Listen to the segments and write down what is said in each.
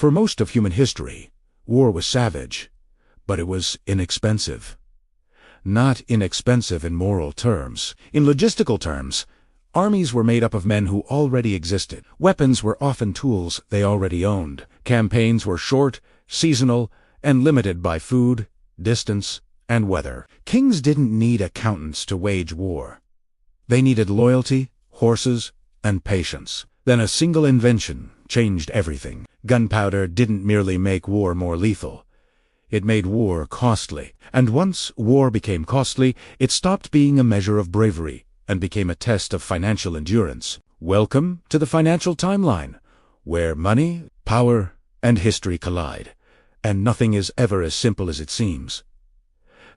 For most of human history, war was savage, but it was inexpensive. Not inexpensive in moral terms. In logistical terms, armies were made up of men who already existed. Weapons were often tools they already owned. Campaigns were short, seasonal, and limited by food, distance, and weather. Kings didn't need accountants to wage war. They needed loyalty, horses, and patience. Then a single invention changed everything. Gunpowder didn't merely make war more lethal. It made war costly. And once war became costly, it stopped being a measure of bravery and became a test of financial endurance. Welcome to the financial timeline, where money, power, and history collide, and nothing is ever as simple as it seems.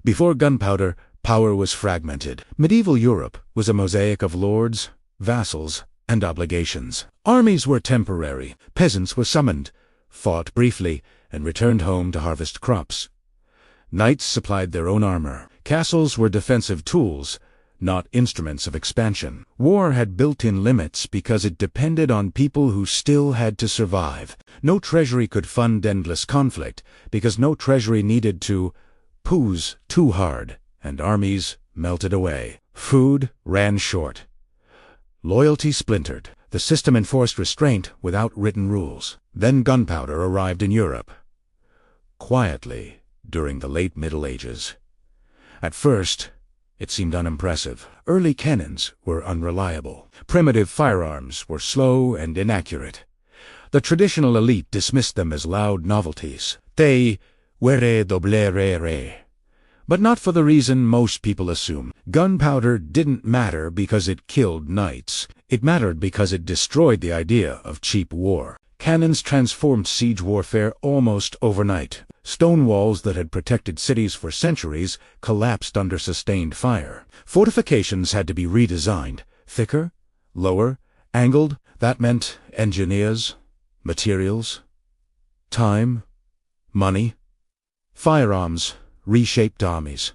Before gunpowder, power was fragmented. Medieval Europe was a mosaic of lords, vassals, and obligations. Armies were temporary. Peasants were summoned, fought briefly, and returned home to harvest crops. Knights supplied their own armor. Castles were defensive tools, not instruments of expansion. War had built-in limits because it depended on people who still had to survive. No treasury could fund endless conflict because no treasury needed to poos too hard, and armies melted away. Food ran short. Loyalty splintered. The system enforced restraint without written rules. Then gunpowder arrived in Europe, quietly, during the late Middle Ages. At first, it seemed unimpressive. Early cannons were unreliable. Primitive firearms were slow and inaccurate. The traditional elite dismissed them as loud novelties. They were doblere. But not for the reason most people assume. Gunpowder didn't matter because it killed knights. It mattered because it destroyed the idea of cheap war. Cannons transformed siege warfare almost overnight. Stone walls that had protected cities for centuries collapsed under sustained fire. Fortifications had to be redesigned. Thicker, lower, angled. That meant engineers, materials, time, money. Firearms reshaped armies.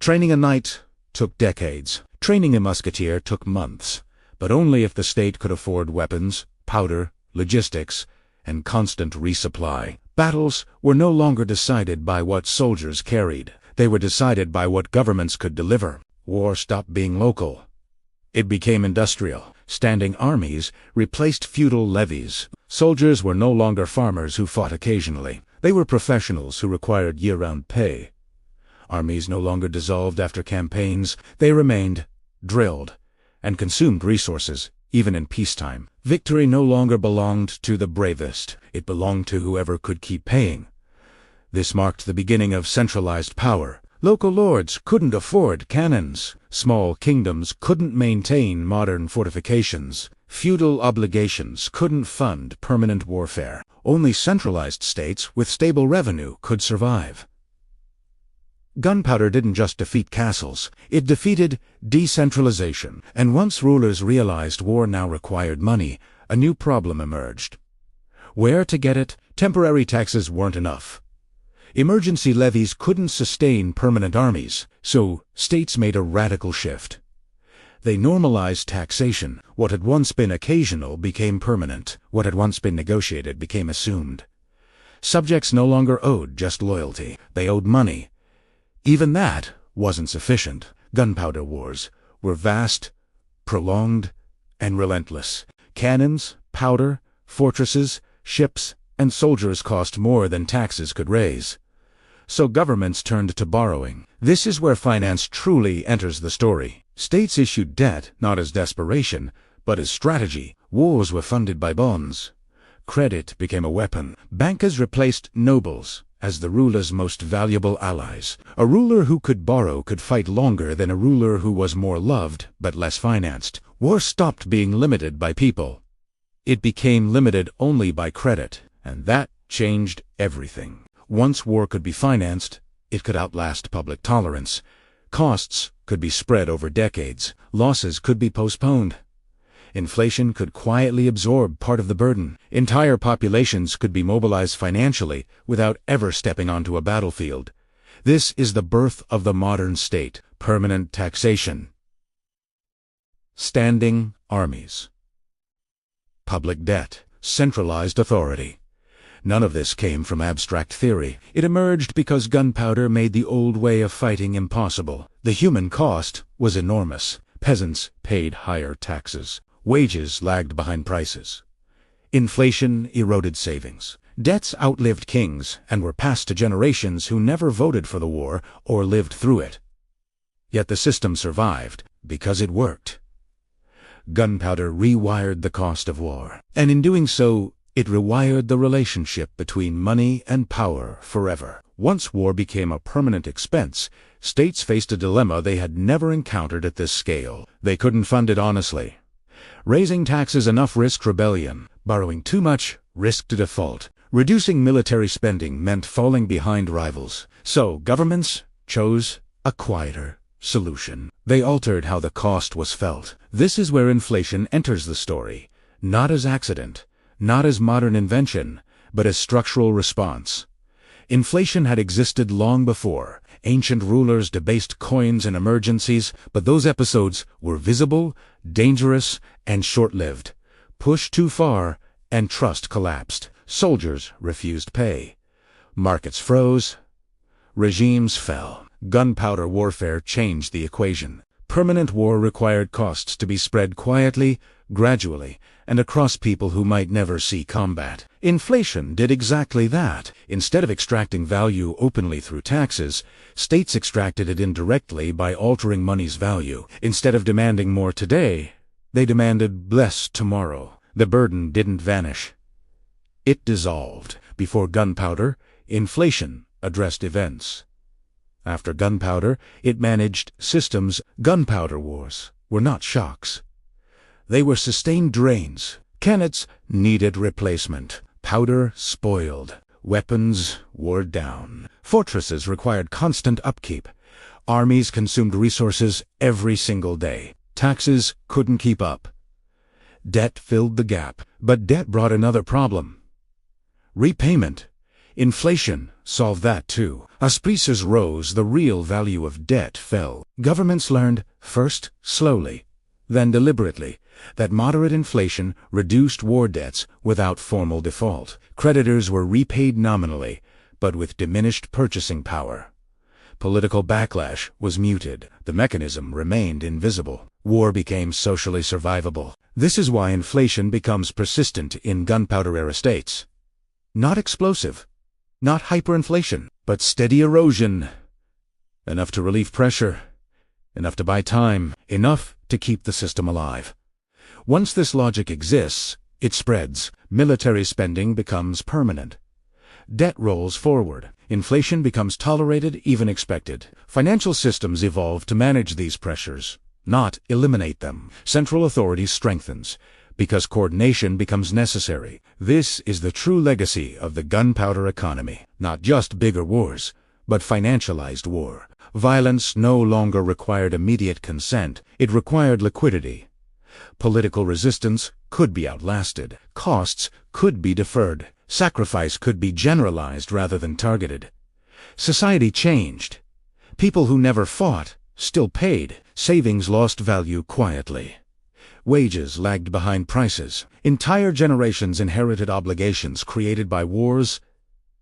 Training a knight took decades. Training a musketeer took months, but only if the state could afford weapons, powder, logistics, and constant resupply. Battles were no longer decided by what soldiers carried. They were decided by what governments could deliver. War stopped being local. It became industrial. Standing armies replaced feudal levies. Soldiers were no longer farmers who fought occasionally. They were professionals who required year-round pay. Armies no longer dissolved after campaigns. They remained, drilled, and consumed resources, even in peacetime. Victory no longer belonged to the bravest. It belonged to whoever could keep paying. This marked the beginning of centralized power. Local lords couldn't afford cannons. Small kingdoms couldn't maintain modern fortifications. Feudal obligations couldn't fund permanent warfare. Only centralized states with stable revenue could survive. Gunpowder didn't just defeat castles. It defeated decentralization. And once rulers realized war now required money, a new problem emerged. Where to get it? Temporary taxes weren't enough. Emergency levies couldn't sustain permanent armies, so states made a radical shift. They normalized taxation. What had once been occasional became permanent. What had once been negotiated became assumed. Subjects no longer owed just loyalty. They owed money. Even that wasn't sufficient. Gunpowder wars were vast, prolonged, and relentless. Cannons, powder, fortresses, ships, and soldiers cost more than taxes could raise. So governments turned to borrowing. This is where finance truly enters the story. States issued debt not as desperation, but as strategy. Wars were funded by bonds. Credit became a weapon. Bankers replaced nobles as the ruler's most valuable allies. A ruler who could borrow could fight longer than a ruler who was more loved but less financed. War stopped being limited by people. It became limited only by credit, and that changed everything. Once war could be financed, it could outlast public tolerance. Costs could be spread over decades. Losses could be postponed. Inflation could quietly absorb part of the burden. Entire populations could be mobilized financially without ever stepping onto a battlefield. This is the birth of the modern state. Permanent taxation. Standing armies. Public debt. Centralized authority. None of this came from abstract theory. It emerged because gunpowder made the old way of fighting impossible. The human cost was enormous. Peasants paid higher taxes. Wages lagged behind prices. Inflation eroded savings. Debts outlived kings and were passed to generations who never voted for the war or lived through it. Yet the system survived because it worked. Gunpowder rewired the cost of war, and in doing so, it rewired the relationship between money and power forever. Once war became a permanent expense, states faced a dilemma they had never encountered at this scale. They couldn't fund it honestly. Raising taxes enough risked rebellion. Borrowing too much risked default. Reducing military spending meant falling behind rivals. So governments chose a quieter solution. They altered how the cost was felt. This is where inflation enters the story, not as accident, not as modern invention, but as structural response. Inflation had existed long before. Ancient rulers debased coins in emergencies, but those episodes were visible, dangerous, and short-lived. Push too far, and trust collapsed. Soldiers refused pay. Markets froze. Regimes fell. Gunpowder warfare changed the equation. Permanent war required costs to be spread quietly, gradually, and across people who might never see combat. Inflation did exactly that. Instead of extracting value openly through taxes, states extracted it indirectly by altering money's value. Instead of demanding more today, they demanded less tomorrow. The burden didn't vanish. It dissolved. Before gunpowder, inflation addressed events. After gunpowder, it managed systems. Gunpowder wars were not shocks. They were sustained drains. Cannons needed replacement. Powder spoiled. Weapons wore down. Fortresses required constant upkeep. Armies consumed resources every single day. Taxes couldn't keep up. Debt filled the gap. But debt brought another problem. Repayment. Inflation solved that too. As prices rose, the real value of debt fell. Governments learned, first slowly, then deliberately, that moderate inflation reduced war debts without formal default. Creditors were repaid nominally, but with diminished purchasing power. Political backlash was muted. The mechanism remained invisible. War became socially survivable. This is why inflation becomes persistent in gunpowder-era states. Not explosive, not hyperinflation, but steady erosion. Enough to relieve pressure, enough to buy time, enough to keep the system alive. Once this logic exists, it spreads. Military spending becomes permanent. Debt rolls forward. Inflation becomes tolerated, even expected. Financial systems evolve to manage these pressures, not eliminate them. Central authority strengthens, because coordination becomes necessary. This is the true legacy of the gunpowder economy. Not just bigger wars, but financialized war. Violence no longer required immediate consent. It required liquidity. Political resistance could be outlasted. Costs could be deferred. Sacrifice could be generalized rather than targeted. Society changed. People who never fought still paid. Savings lost value quietly. Wages lagged behind prices. Entire generations inherited obligations created by wars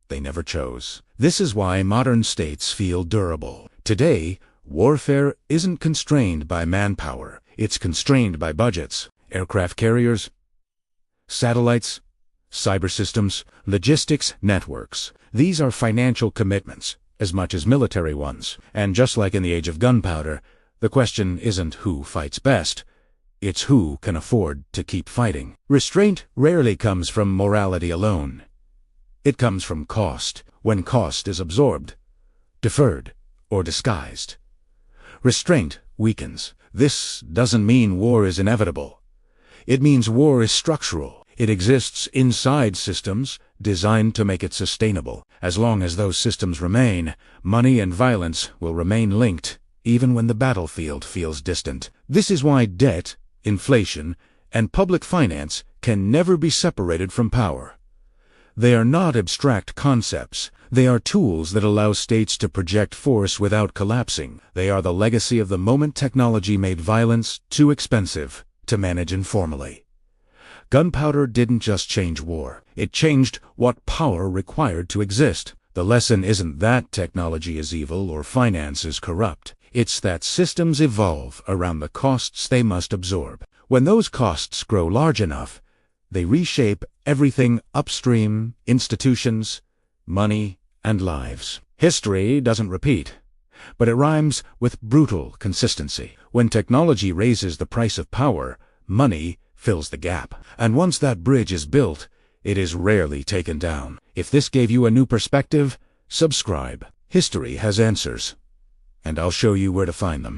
they never chose. This is why modern states feel durable. Today, warfare isn't constrained by manpower. It's constrained by budgets. Aircraft carriers, satellites, cyber systems, logistics networks. These are financial commitments as much as military ones. And just like in the age of gunpowder, the question isn't who fights best. It's who can afford to keep fighting. Restraint rarely comes from morality alone. It comes from cost, when cost is absorbed, deferred, or disguised. Restraint weakens. This doesn't mean war is inevitable. It means war is structural. It exists inside systems designed to make it sustainable. As long as those systems remain, money and violence will remain linked, even when the battlefield feels distant. This is why debt, inflation, and public finance can never be separated from power. They are not abstract concepts. They are tools that allow states to project force without collapsing. They are the legacy of the moment technology made violence too expensive to manage informally. Gunpowder didn't just change war. It changed what power required to exist. The lesson isn't that technology is evil or finance is corrupt. It's that systems evolve around the costs they must absorb. When those costs grow large enough, they reshape everything upstream: institutions, money, and lives. History doesn't repeat, but it rhymes with brutal consistency. When technology raises the price of power, money fills the gap. And once that bridge is built, it is rarely taken down. If this gave you a new perspective, subscribe. History has answers, and I'll show you where to find them.